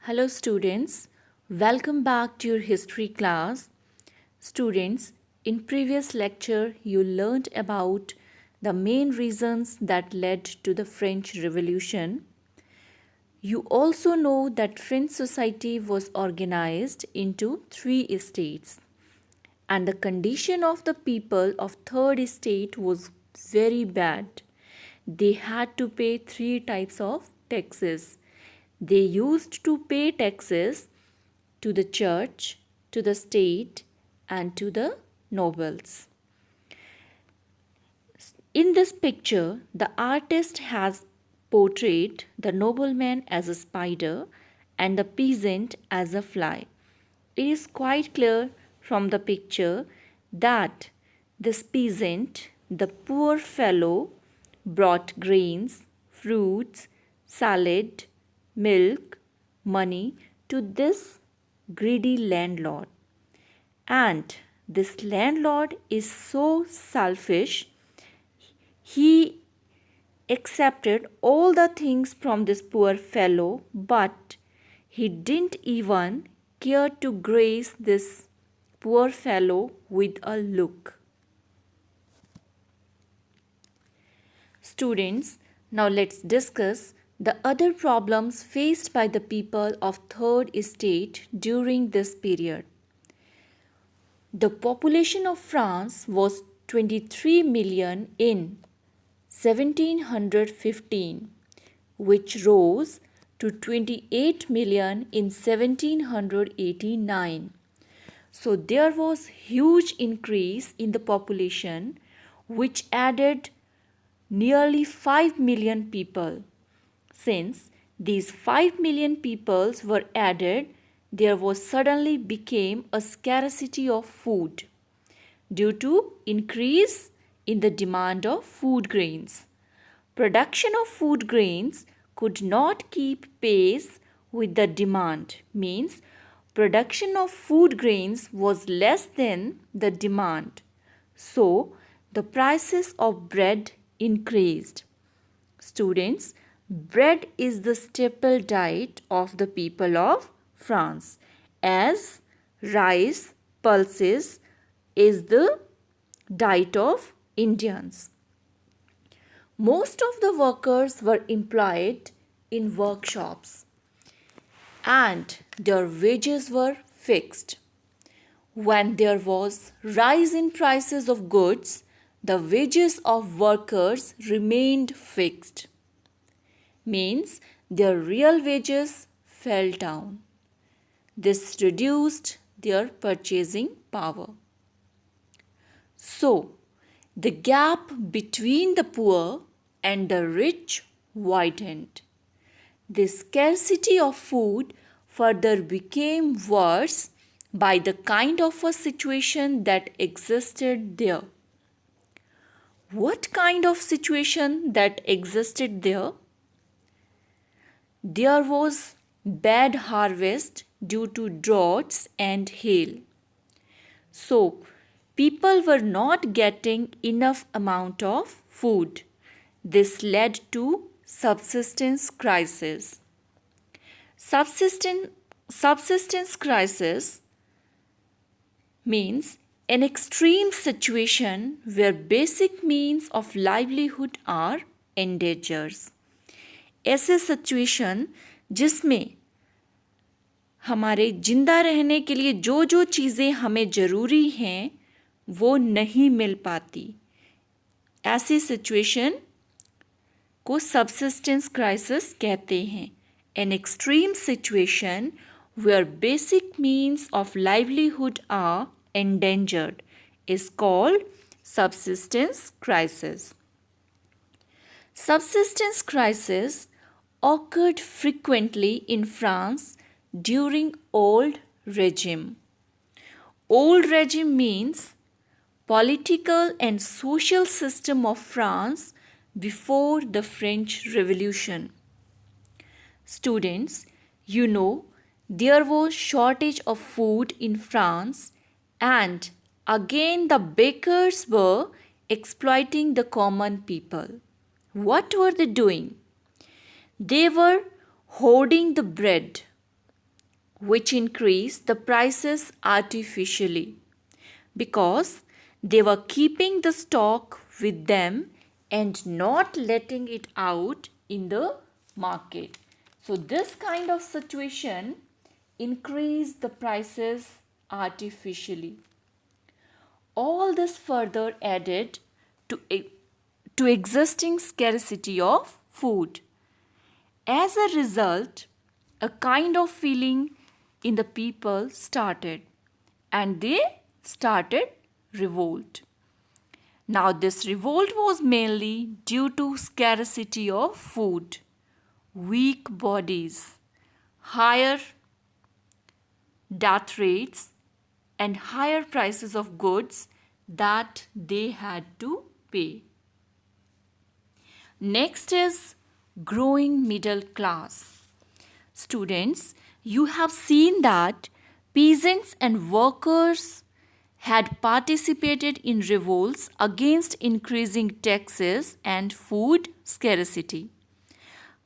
Hello students, welcome back to your history class. Students, in previous lecture you learned about the main reasons that led to the French Revolution. You also know that French society was organized into three estates and the condition of the people of third estate was very bad. They had to pay three types of taxes. They used to pay taxes to the church, to the state, and to the nobles. In this picture, the artist has portrayed the nobleman as a spider and the peasant as a fly. It is quite clear from the picture that this peasant, the poor fellow, brought grains, fruits, salad, milk, money to this greedy landlord. And this landlord is so selfish, he accepted all the things from this poor fellow, but he didn't even care to grace this poor fellow with a look. Students, now let's discuss the other problems faced by the people of Third Estate during this period. The population of France was 23 million in 1715, which rose to 28 million in 1789. So there was huge increase in the population which added nearly 5 million people. Since these 5 million peoples were added, there was suddenly became a scarcity of food due to increase in the demand of food grains. Production of food grains could not keep pace with the demand, means production of food grains was less than the demand. So the prices of bread increased. Students, bread is the staple diet of the people of France, as rice, pulses is the diet of Indians. Most of the workers were employed in workshops and their wages were fixed. When there was rise in prices of goods, the wages of workers remained fixed. Means their real wages fell down. This reduced their purchasing power. So, the gap between the poor and the rich widened. The scarcity of food further became worse by the kind of a situation that existed there. What kind of situation that existed there? There was bad harvest due to droughts and hail. So, people were not getting enough amount of food. This led to subsistence crisis. Subsistence crisis means an extreme situation where basic means of livelihood are endangered. ऐसे situation जिसमें हमारे जिंदा रहने के लिए जो जो चीज़ें हमें ज़रूरी हैं वो नहीं मिल पाती, ऐसी सिचुएशन को सबसिस्टेंस क्राइसिस कहते हैं. An extreme situation where basic means of livelihood are endangered is called subsistence crisis. Subsistence crisis occurred frequently in France during old regime. Old regime means political and social system of France before the French Revolution. Students, you know there was shortage of food in France and again the bakers were exploiting the common people. What were they doing? They were hoarding the bread which increased the prices artificially because they were keeping the stock with them and not letting it out in the market. So this kind of situation increased the prices artificially. All this further added to existing scarcity of food. As a result, a kind of feeling in the people started, and they started revolt. Now this revolt was mainly due to scarcity of food, weak bodies, higher death rates, and higher prices of goods that they had to pay. Next is growing middle class. Students, you have seen that peasants and workers had participated in revolts against increasing taxes and food scarcity.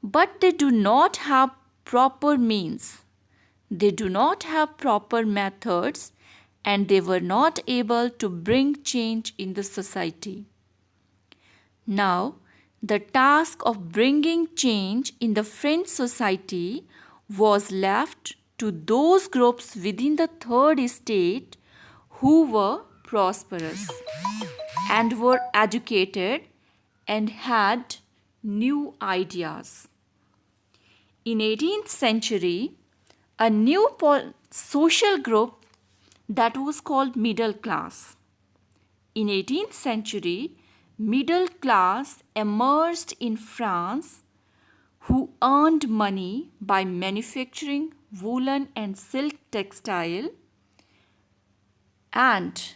But they do not have proper means. They do not have proper methods, and they were not able to bring change in the society. Now, the task of bringing change in the French society was left to those groups within the third estate who were prosperous and were educated and had new ideas. In 18th century, a new social group that was called middle class. In 18th century, middle class emerged in France who earned money by manufacturing woolen and silk textile and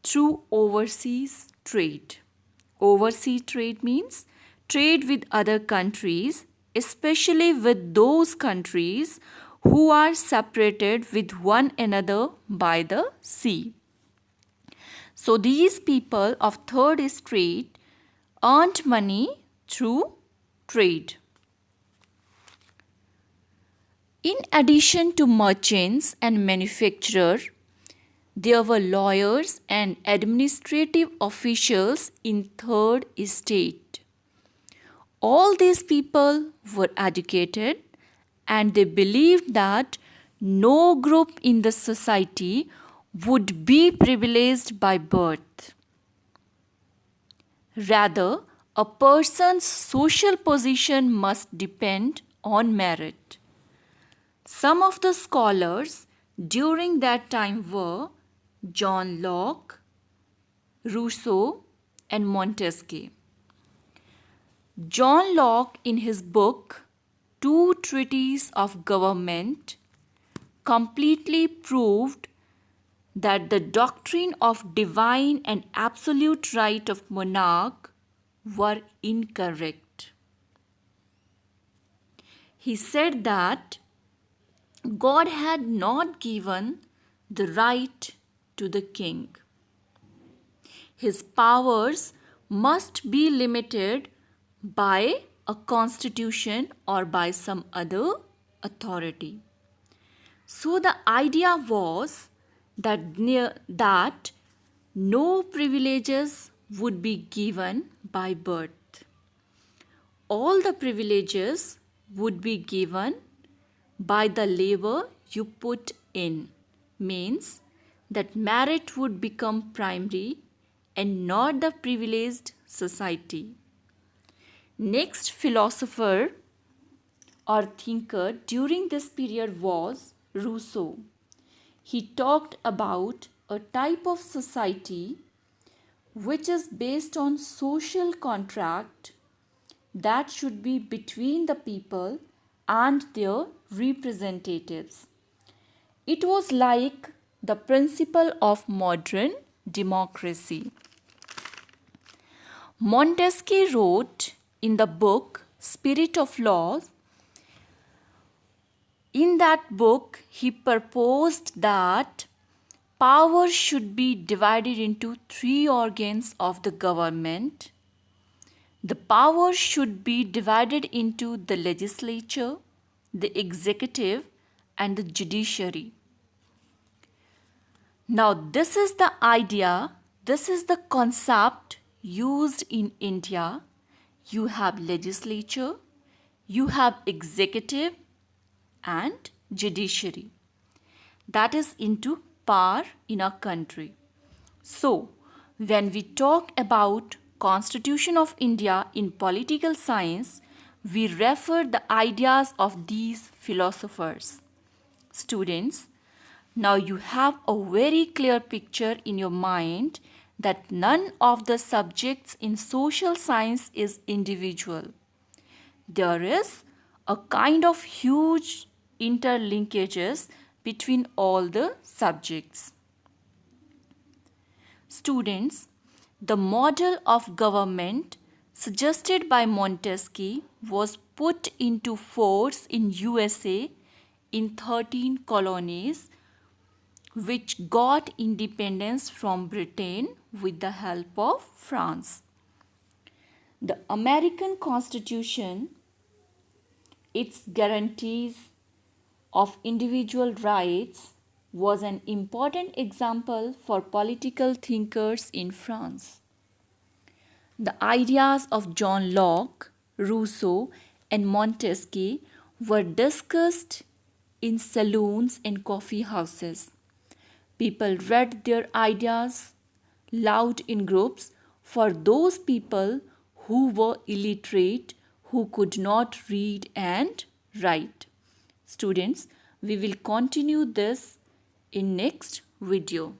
through overseas trade. Overseas trade means trade with other countries, especially with those countries who are separated with one another by the sea. So these people of third estate earned money through trade. In addition to merchants and manufacturers, there were lawyers and administrative officials in third estate. All these people were educated and they believed that no group in the society would be privileged by birth. Rather, a person's social position must depend on merit. Some of the scholars during that time were John Locke, Rousseau, and Montesquieu. John Locke, in his book Two Treatises of Government, completely proved that the doctrine of divine and absolute right of monarch were incorrect. He said that God had not given the right to the king. His powers must be limited by a constitution or by some other authority. So the idea was that no privileges would be given by birth. All the privileges would be given by the labor you put in. Means that merit would become primary and not the privileged society. Next philosopher or thinker during this period was Rousseau. He talked about a type of society which is based on social contract that should be between the people and their representatives. It was like the principle of modern democracy. Montesquieu wrote in the book Spirit of Laws. In that book, he proposed that power should be divided into three organs of the government. The power should be divided into the legislature, the executive, and the judiciary. Now, this is the idea, this is the concept used in India. You have legislature, you have executive and judiciary. That is into power in our country. So, when we talk about Constitution of India in political science, we refer the ideas of these philosophers. Students, now you have a very clear picture in your mind that none of the subjects in social science is individual. There is a kind of huge interlinkages between all the subjects. Students, the model of government suggested by Montesquieu was put into force in USA in 13 colonies which got independence from Britain with the help of France. The American Constitution, its guarantees of individual rights, was an important example for political thinkers in France. The ideas of John Locke, Rousseau, and Montesquieu were discussed in saloons and coffee houses. People read their ideas loud in groups for those people who were illiterate, who could not read and write. Students, we will continue this in next video.